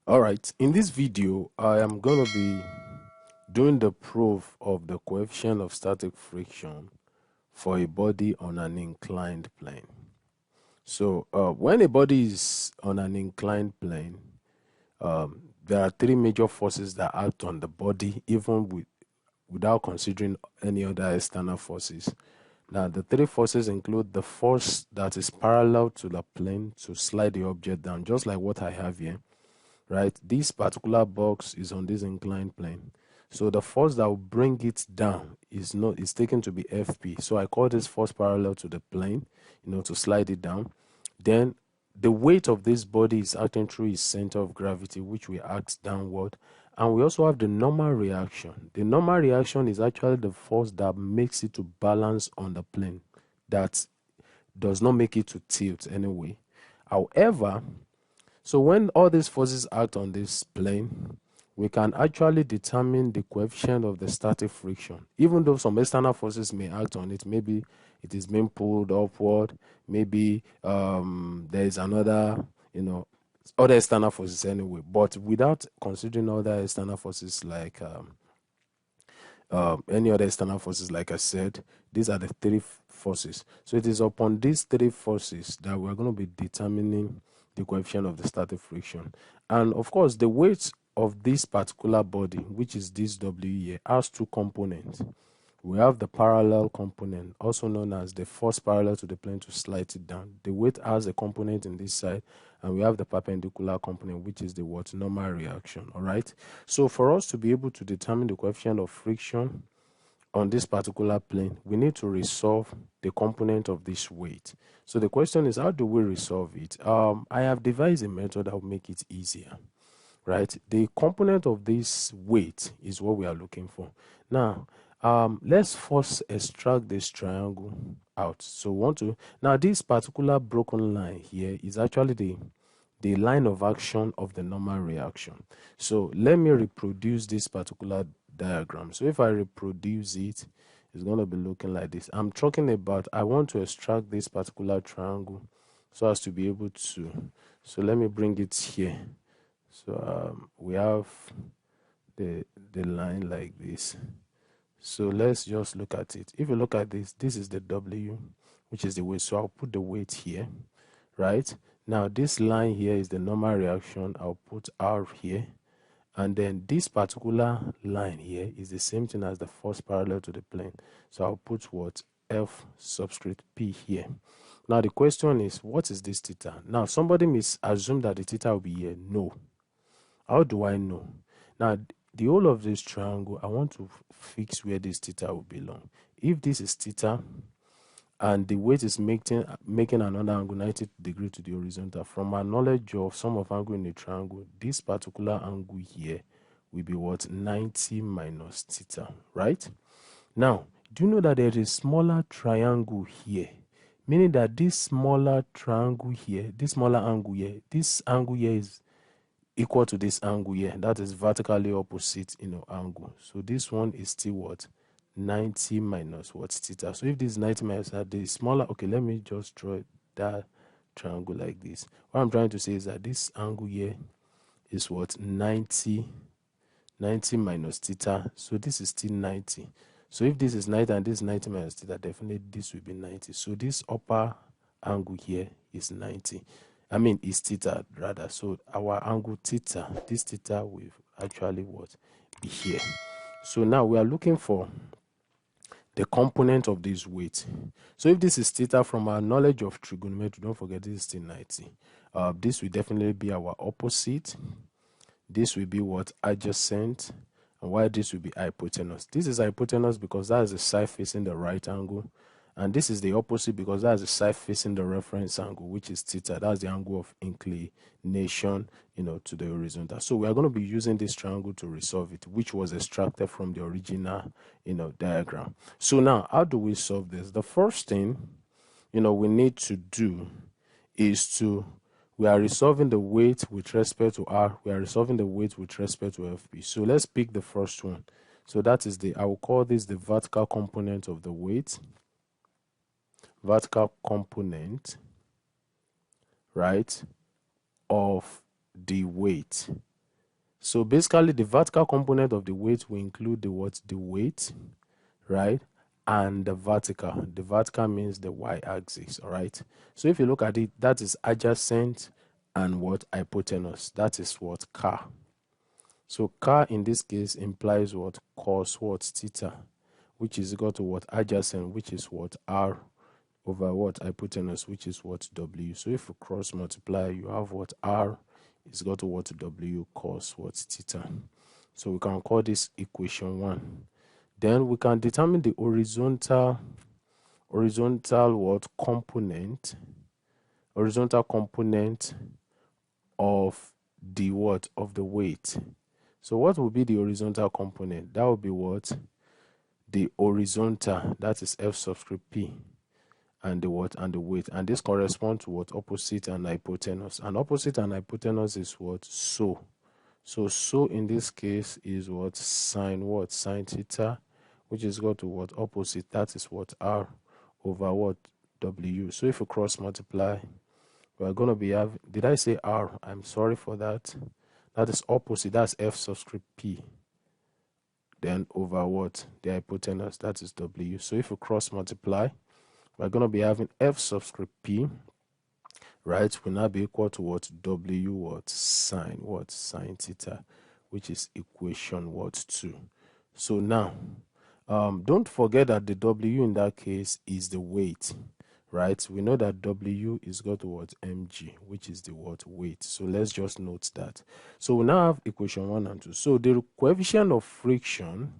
All right, in this video, I am going to be doing the proof of the coefficient of static friction for a body on an inclined plane. So when a body is on an inclined plane, there are three major forces that act on the body, even without considering any other external forces. Now, the three forces include the force that is parallel to the plane to slide the object down, just like what I have here. Right, this particular box is on this inclined plane, so the force that will bring it down is taken to be FP. So I call this force parallel to the plane, to slide it down. Then the weight of this body is acting through its center of gravity, which will act downward. And we also have the normal reaction. The normal reaction is actually the force that makes it to balance on the plane, that does not make it to tilt anyway. However, so when all these forces act on this plane, we can actually determine the coefficient of the static friction. Even though some external forces may act on it, maybe it is being pulled upward, maybe there is another, other external forces anyway. But without considering other external forces like any other external forces, like I said, these are the three forces. So it is upon these three forces that we're going to be determining the coefficient of the static friction. And of course, the weight of this particular body, which is this W here, has two components. We have the parallel component, also known as the force parallel to the plane to slide it down. The weight has a component in this side, and we have the perpendicular component, which is the normal reaction. All right. So for us to be able to determine the coefficient of friction on this particular plane, we need to resolve the component of this weight. So the question is, how do we resolve it? I have devised a method that will make it easier. Right, the component of this weight is what we are looking for. Now, let's first extract this triangle out. So now this particular broken line here is actually the line of action of the normal reaction. So let me reproduce this particular diagram. So if I reproduce it, it's going to be looking like this. I'm talking about, I want to extract this particular triangle so as to be able to, so let me bring it here. So we have the line like this. So let's just look at it. If you look at this, this is the W, which is the weight. So I'll put the weight here, right? Now this line here is the normal reaction. I'll put R here. And then this particular line here is the same thing as the force parallel to the plane. So I'll put what? F subscript P here. Now the question is, what is this theta? Now somebody may assume that the theta will be here. No. How do I know? Now, the whole of this triangle, I want to fix where this theta will belong. If this is theta, and the weight is making another angle 90 degrees to the horizontal, from our knowledge of sum of angle in a triangle, this particular angle here will be what? 90 minus theta, right? Now, do you know that there is a smaller triangle here? Meaning that this smaller triangle here, this smaller angle here, this angle here is equal to this angle here, that is vertically opposite angle. So this one is still what? 90 minus what? Theta. So if this is 90 minus that, the smaller, okay, let me just draw that triangle like this. What I'm trying to say is that this angle here is what? 90 minus theta. So this is still 90. So if this is 90 and this is 90 minus theta, definitely this will be 90. So this upper angle here is 90. Is theta rather. So our angle theta, this theta will actually what? Be here. So now we are looking for the component of this weight. So if this is theta, from our knowledge of trigonometry, don't forget this is still 90. This will definitely be our opposite. This will be what? Adjacent. And while this will be hypotenuse. This is hypotenuse because that is the side facing the right angle. And this is the opposite because that's the side facing the reference angle, which is theta. That's the angle of inclination, to the horizontal. So we are going to be using this triangle to resolve it, which was extracted from the original, diagram. So now, how do we solve this? The first thing, we need to do is we are resolving the weight with respect to R. We are resolving the weight with respect to FP. So let's pick the first one. So that is I will call this the vertical component of the weight. Vertical component, right, of the weight. So basically, the vertical component of the weight will include the what? The weight, right? And the vertical. The vertical means the y-axis, all right? So if you look at it, that is adjacent and what? Hypotenuse. That is what? Car. So car in this case implies what? Cos what? Theta, which is equal to what? Adjacent, which is what? R, over what? Hypotenuse, which is what? W. So if you cross multiply, you have what? R is equal to what? W cos what? Theta. So we can call this equation 1. Then we can determine the horizontal what? Component. Horizontal component of the what? Of the weight. So what will be the horizontal component? That will be what? The horizontal, that is F subscript P, and the what? And the weight. And this corresponds to what? Opposite and hypotenuse. And opposite and hypotenuse is what? So in this case is what? Sine what? Sine theta, which is equal to what? Opposite, that is what? R over what? W. So if you cross multiply, we're going to be having, did I say R? I'm sorry for that. That is opposite, that's F subscript P. Then over what? The hypotenuse, that is W. So if you cross multiply, we're going to be having F subscript P, right, will now be equal to what? W what? Sine what? Sine theta, which is equation what? 2. So now, don't forget that the W in that case is the weight, right? We know that W is equal to what? Mg, which is the what? Weight. So let's just note that. So we now have equation 1 and 2. So the coefficient of friction,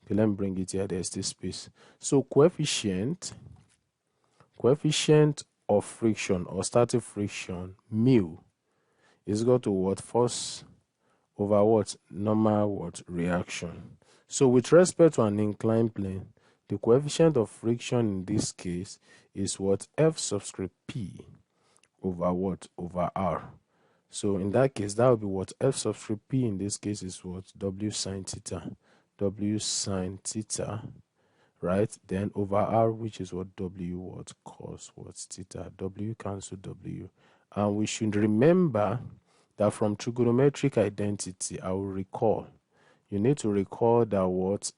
okay, let me bring it here. There's this space. So coefficient of friction or static friction, mu, is equal to what? Force over what? Normal what? Reaction. So with respect to an inclined plane, the coefficient of friction in this case is what? F subscript P over what? Over R. So in that case, that would be what? F subscript P in this case is what? W sine theta. W sine theta, right? Then over R, which is what? W what? Cos what? Theta. W cancel W. And we should remember that from trigonometric identity, I will recall, you need to recall that what?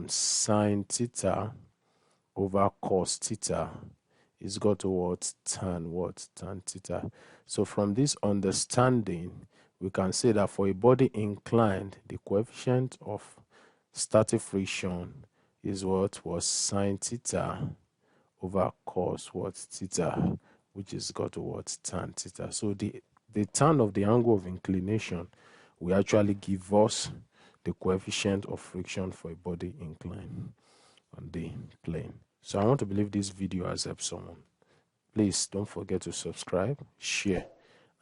Sine theta over cos theta is equal to what? Tan what? Tan theta. So from this understanding, we can say that for a body inclined, the coefficient of static friction is what? Was sine theta over cos what? Theta, which is equal to what? Tan theta. So the tan of the angle of inclination will actually give us the coefficient of friction for a body inclined on the plane. So I want to believe this video has helped someone. Please don't forget to subscribe, share,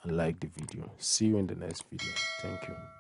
and like the video. See you in the next video. Thank you.